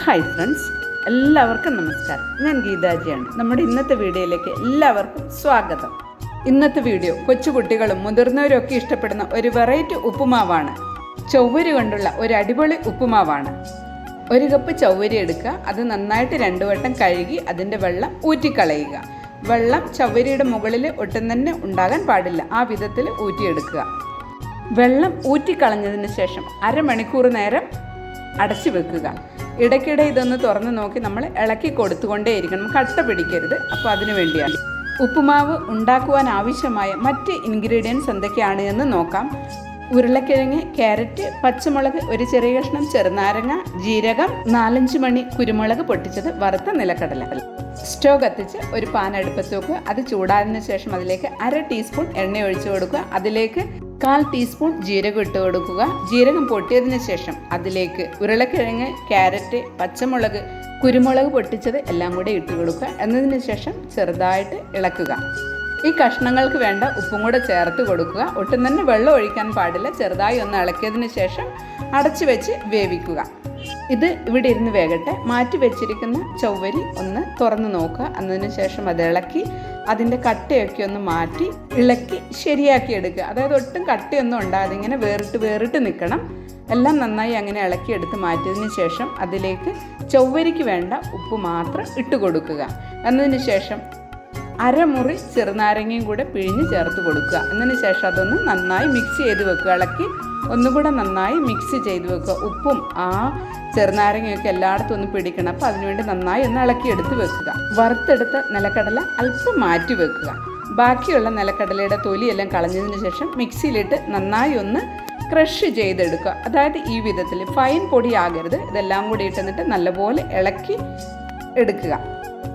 Hi friends, എല്ലാവർക്കും നമസ്കാരം. ഞാൻ ഗീതാജിയാണ്. നമ്മുടെ ഇന്നത്തെ വീഡിയോയിലേക്ക് എല്ലാവർക്കും സ്വാഗതം. ഇന്നത്തെ വീഡിയോ കൊച്ചുകുട്ടികളും മുതിർന്നവരും ഒക്കെ ഇഷ്ടപ്പെടുന്ന ഒരു വെറൈറ്റി ഉപ്പുമാവാണ്. ചൊവ്വരി കൊണ്ടുള്ള ഒരു അടിപൊളി ഉപ്പുമാവാണ്. ഒരു കപ്പ് ചൊവ്വരി എടുക്കുക. അത് നന്നായിട്ട് 2 വട്ടം കഴുകി അതിൻ്റെ വെള്ളം ഊറ്റിക്കളയുക. വെള്ളം ചൊവ്വരിയുടെ മുകളിൽ ഒട്ടും തന്നെ ഉണ്ടാകാൻ പാടില്ല. ആ വിധത്തിൽ ഊറ്റിയെടുക്കുക. വെള്ളം ഊറ്റിക്കളഞ്ഞതിന് ശേഷം അരമണിക്കൂർ നേരം അടച്ചു വെക്കുക. ഇടയ്ക്കിടെ ഇതൊന്ന് തുറന്ന് നോക്കി നമ്മൾ ഇളക്കി കൊടുത്തുകൊണ്ടേയിരിക്കണം. കട്ട പിടിക്കരുത്. അപ്പോൾ അതിനു വേണ്ടിയാണ്. ഉപ്പുമാവ് ഉണ്ടാക്കുവാൻ ആവശ്യമായ മറ്റ് ഇൻഗ്രീഡിയൻസ് എന്തൊക്കെയാണ് എന്ന് നോക്കാം. ഉരുളക്കിഴങ്ങ്, ക്യാരറ്റ്, പച്ചമുളക്, ഒരു ചെറിയ കഷ്ണം ചെറുനാരങ്ങ, ജീരകം, 4-5 മണി കുരുമുളക് പൊട്ടിച്ചത്, വറുത്ത നിലക്കടല. സ്റ്റൗ കത്തിച്ച് ഒരു പാൻ അടുപ്പത്ത് വെക്കുക. അത് ചൂടായതിനു ശേഷം അതിലേക്ക് 1/2 ടീസ്പൂൺ എണ്ണ ഒഴിച്ചു കൊടുക്കുക. അതിലേക്ക് 1/4 ടീസ്പൂൺ ജീരകം ഇട്ട് കൊടുക്കുക. ജീരകം പൊട്ടിയതിന് ശേഷം അതിലേക്ക് ഉരുളക്കിഴങ്ങ്, ക്യാരറ്റ്, പച്ചമുളക്, കുരുമുളക് പൊട്ടിച്ചത് എല്ലാം കൂടെ ഇട്ട് കൊടുക്കുക. എന്നതിന് ശേഷം ചെറുതായിട്ട് ഇളക്കുക. ഈ കഷ്ണങ്ങൾക്ക് വേണ്ട ഉപ്പും കൂടെ ചേർത്ത് കൊടുക്കുക. ഒട്ടും തന്നെ വെള്ളം ഒഴിക്കാൻ പാടില്ല. ചെറുതായി ഒന്ന് ഇളക്കിയതിന് ശേഷം അടച്ചു വെച്ച് വേവിക്കുക. ഇത് ഇവിടെ ഇരുന്ന് വേകട്ടെ. മാറ്റി വെച്ചിരിക്കുന്ന ചൊവ്വരി ഒന്ന് തുറന്ന് നോക്കുക. എന്നതിന് ശേഷം അത് ഇളക്കി അതിൻ്റെ കട്ടയൊക്കെ ഒന്ന് മാറ്റി ഇളക്കി ശരിയാക്കി എടുക്കുക. അതായത് ഒട്ടും കട്ടയൊന്നും ഉണ്ടാകാതെ ഇങ്ങനെ വേറിട്ട് നിൽക്കണം. എല്ലാം നന്നായി അങ്ങനെ ഇളക്കിയെടുത്ത് മാറ്റിയതിന് ശേഷം അതിലേക്ക് ചൊവ്വരിക്ക് വേണ്ട ഉപ്പ് മാത്രം ഇട്ട് കൊടുക്കുക. എന്നതിന് ശേഷം അരമുറി ചെറുനാരങ്ങയും കൂടെ പിഴിഞ്ഞ് ചേർത്ത് കൊടുക്കുക. എന്നതിന് ശേഷം അതൊന്ന് നന്നായി മിക്സ് ചെയ്ത് വെക്കുക. ഇളക്കി ഒന്നുകൂടെ നന്നായി മിക്സ് ചെയ്ത് വെക്കുക. ഉപ്പും ആ ചെറുനാരങ്ങയൊക്കെ എല്ലായിടത്തും ഒന്ന് പിടിക്കണം. അപ്പോൾ അതിനുവേണ്ടി നന്നായി ഒന്ന് ഇളക്കിയെടുത്ത് വെക്കുക. വറുത്തെടുത്ത നിലക്കടല അല്പം മാറ്റി വെക്കുക. ബാക്കിയുള്ള നിലക്കടലയുടെ തൊലിയെല്ലാം കളഞ്ഞതിന് ശേഷം മിക്സിയിലിട്ട് നന്നായി ഒന്ന് ക്രഷ് ചെയ്തെടുക്കുക. അതായത് ഈ വിധത്തിൽ ഫൈൻ പൊടിയാകരുത്. ഇതെല്ലാം കൂടി ഇട്ടെന്നിട്ട് നല്ലപോലെ ഇളക്കി എടുക്കുക.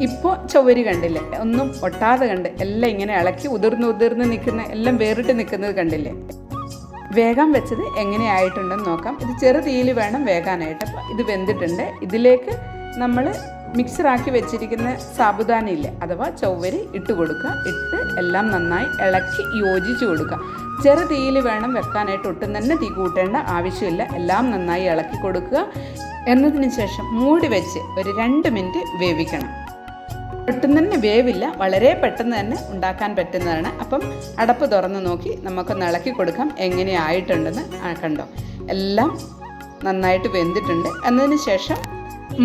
ഇപ്പോൾ ചൊവ്വരി കണ്ടില്ലേ, ഒന്നും ഒട്ടാതെ കണ്ട് എല്ലാം ഇങ്ങനെ ഇളക്കി ഉതിർന്ന് നിൽക്കുന്ന എല്ലാം വേറിട്ട് നിൽക്കുന്നത് കണ്ടില്ലേ. വേഗം വെച്ചത് എങ്ങനെയായിട്ടുണ്ടെന്ന് നോക്കാം. ഇത് ചെറു തീയിൽ വേണം വേകാനായിട്ട്. അപ്പോൾ ഇത് വെന്തിട്ടുണ്ട്. ഇതിലേക്ക് നമ്മൾ മിക്സറാക്കി വെച്ചിരിക്കുന്ന സാബുദാനയില്ലേ, അഥവാ ചൊവ്വരി ഇട്ട് കൊടുക്കുക. ഇട്ട് എല്ലാം നന്നായി ഇളക്കി യോജിച്ച് കൊടുക്കുക. ചെറു തീയിൽ വേണം വെക്കാനായിട്ട്. ഒട്ടും തന്നെ തീ കൂട്ടേണ്ട ആവശ്യമില്ല. എല്ലാം നന്നായി ഇളക്കി കൊടുക്കുക. എന്നതിന് ശേഷം മൂടി വെച്ച് ഒരു 2 മിനിറ്റ് വേവിക്കണം. ഒട്ടും തന്നെ വേവില്ല. വളരെ പെട്ടെന്ന് തന്നെ ഉണ്ടാക്കാൻ പറ്റുന്നതാണ്. അപ്പം അടപ്പ് തുറന്ന് നോക്കി നമുക്കൊന്ന് ഇളക്കി കൊടുക്കാം. എങ്ങനെയായിട്ടുണ്ടെന്ന് കണ്ടോ. എല്ലാം നന്നായിട്ട് വെന്തിട്ടുണ്ട്. എന്നതിന് ശേഷം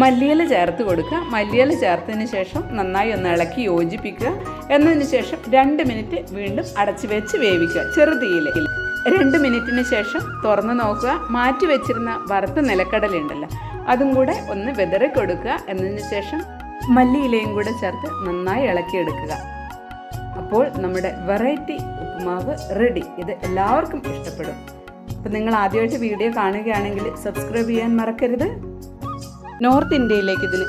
മല്ലിയില ചേർത്ത് കൊടുക്കുക. മല്ലിയില ചേർത്തതിന് ശേഷം നന്നായി ഒന്ന് ഇളക്കി യോജിപ്പിക്കുക. എന്നതിന് ശേഷം 2 മിനിറ്റ് വീണ്ടും അടച്ചു വെച്ച് വേവിക്കുക. ചെറുതീയിൽ 2 മിനിറ്റിന് ശേഷം തുറന്ന് നോക്കുക. മാറ്റി വെച്ചിരുന്ന വറുത്ത നിലക്കടലുണ്ടല്ലോ, അതും കൂടെ ഒന്ന് വിതറി കൊടുക്കുക. എന്നതിന് ശേഷം മല്ലിയിലയും കൂടെ ചേർത്ത് നന്നായി ഇളക്കിയെടുക്കുക. അപ്പോൾ നമ്മുടെ വെറൈറ്റി ഉപ്പുമാവ് റെഡി. ഇത് എല്ലാവർക്കും ഇഷ്ടപ്പെടും. അപ്പോൾ നിങ്ങൾ ആദ്യമായിട്ട് വീഡിയോ കാണുകയാണെങ്കിൽ സബ്സ്ക്രൈബ് ചെയ്യാൻ മറക്കരുത്. നോർത്ത് ഇന്ത്യയിലേക്ക് ഇതിന്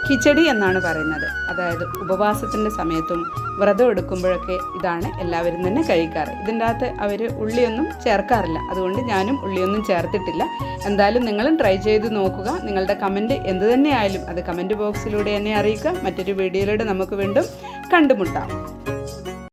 കിച്ചടി എന്നാണ് പറയുന്നത്. അതായത് ഉപവാസത്തിൻ്റെ സമയത്തും വ്രതം എടുക്കുമ്പോഴൊക്കെ ഇതാണ് എല്ലാവരും തന്നെ കഴിക്കാറ്. ഇതിൻ്റെ അകത്ത് അവർ ഉള്ളിയൊന്നും ചേർക്കാറില്ല. അതുകൊണ്ട് ഞാനും ഉള്ളിയൊന്നും ചേർത്തിട്ടില്ല. എന്തായാലും നിങ്ങളും ട്രൈ ചെയ്ത് നോക്കുക. നിങ്ങളുടെ കമൻറ്റ് എന്ത് തന്നെയായാലും അത് കമൻറ്റ് ബോക്സിലൂടെ എന്നെ അറിയിക്കുക. മറ്റൊരു വീഡിയോയിലൂടെ നമുക്ക് വീണ്ടും കണ്ടുമുട്ടാം.